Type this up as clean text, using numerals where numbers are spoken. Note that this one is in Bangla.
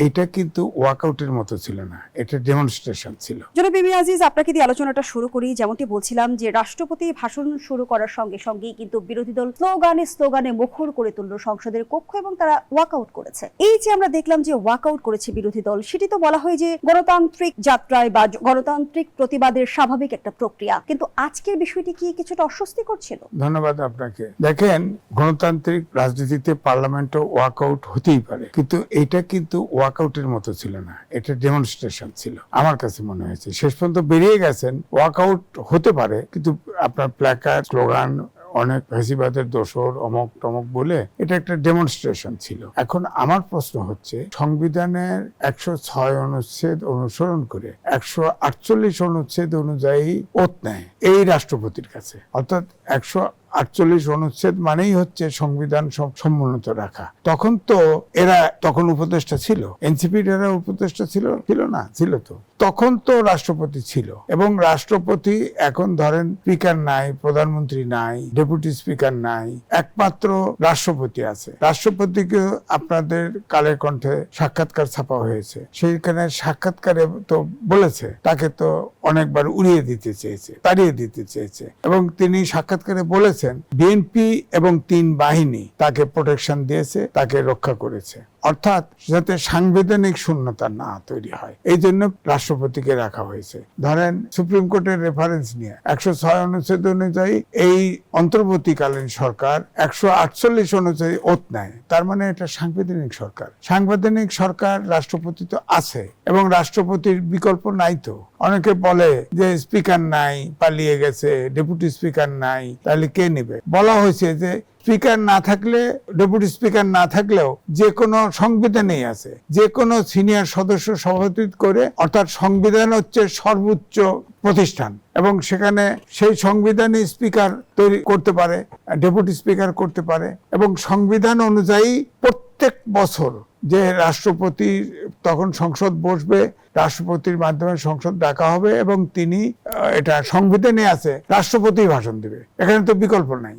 এটা কিন্তু ওয়াকআউটের মতো ছিল না, এটা ডেমনস্ট্রেশন ছিল। জনাব এম এ আজিজ, আপনাকে দিয়ে আলোচনাটা শুরু করি। যেমনটি বলছিলাম যে রাষ্ট্রপতি ভাষণ শুরু করার সঙ্গে সঙ্গেই কিন্তু বিরোধী দল স্লোগানে মুখর করে তুলল সংসদের কক্ষ এবং তারা ওয়াকআউট করেছে। এই যে আমরা দেখলাম যে ওয়াকআউট করেছে বিরোধী দল, সেটি তো বলা হয় যে গণতান্ত্রিক যাত্রায় বা গণতান্ত্রিক প্রতিবাদের স্বাভাবিক একটা প্রক্রিয়া, কিন্তু আজকের বিষয়টি কি কিছুটা অস্বস্তি করছিল? ধন্যবাদ আপনাকে। দেখেন, গণতান্ত্রিক রাজনীতিতে পার্লামেন্টও ওয়াকআউট হতেই পারে, কিন্তু এটা কিন্তু ওয়াকআউটের মতো ছিল না, এটা ডেমনস্ট্রেশন ছিল আমার কাছে মনে হয়েছে। শেষ পর্যন্ত বেরিয়ে গেছেন, ওয়াকআউট হতে পারে, কিন্তু আপনার প্ল্যাকার্ড, স্লোগান, অনেক ফ্যাসিবাদের দোসর অমক টমক বলে এটা একটা ডেমনস্ট্রেশন ছিল। এখন আমার প্রশ্ন হচ্ছে, সংবিধানের 106 অনুচ্ছেদ অনুসরণ করে 148 অনুচ্ছেদ অনুযায়ী ওত নেয় এই রাষ্ট্রপতির কাছে, অর্থাৎ 148 অনুচ্ছেদ মানেই হচ্ছে সংবিধান সমুন্নত রাখা। তখন তো এরা উপদেষ্টা ছিল, এনসিপির এরা উপদেষ্টা ছিল না? ছিল তো। তখন তো রাষ্ট্রপতি ছিল, এবং রাষ্ট্রপতি এখন ধরেন স্পিকার নাই, প্রধানমন্ত্রী নাই, ডেপুটি স্পিকার নাই, একমাত্র রাষ্ট্রপতি আছে। রাষ্ট্রপতিকে আপনাদের কালের কণ্ঠে সাক্ষাৎকার ছাপা হয়েছে, সেইখানে সাক্ষাৎকারে তো বলেছে তাকে তো অনেকবার উড়িয়ে দিতে চেয়েছে, তাড়িয়ে দিতে চেয়েছে, এবং তিনি সাক্ষাৎকারে বলেছেন বিএনপি এবং 3 বাহিনী তাকে প্রোটেকশন দিয়েছে, তাকে রক্ষা করেছে, অর্থাৎ যাতে সাংবিধানিক শূন্যতা না তৈরি হয়, এই জন্য রাষ্ট্রপতিকে রাখা হয়েছে। ধরেন সুপ্রিম কোর্টের রেফারেন্স নিয়ে 106 অনুচ্ছেদ অনুযায়ী এই অন্তর্বর্তীকালীন সরকার 148 অনুযায়ী ওত নেয়, তার মানে এটা সাংবিধানিক সরকার। সাংবিধানিক সরকার রাষ্ট্রপতি তো আছে, এবং রাষ্ট্রপতির বিকল্প নাই তো। অনেকে বলে যে স্পিকার নাই, পালিয়ে গেছে, ডেপুটি স্পিকার নাই, তাহলে কে নেবে? বলা হয়েছে যে স্পিকার না থাকলে, ডেপুটি স্পিকার না থাকলেও যে কোনো সংবিধানেই আছে, যে কোনো সিনিয়র সদস্য সভাপতিত্ব করে, অর্থাৎ সংবিধান হচ্ছে সর্বোচ্চ প্রতিষ্ঠান, এবং সেখানে সেই সংবিধানে স্পিকার তৈরি করতে পারে, ডেপুটি স্পিকার করতে পারে, এবং সংবিধান অনুযায়ী প্রত্যেক বছর যে রাষ্ট্রপতি, তখন সংসদ বসবে, রাষ্ট্রপতির মাধ্যমে সংসদ ডাকা হবে, এবং তিনি, এটা সংবিধানে আছে, রাষ্ট্রপতি ভাষণ দেবে, এখানে তো বিকল্প নাই।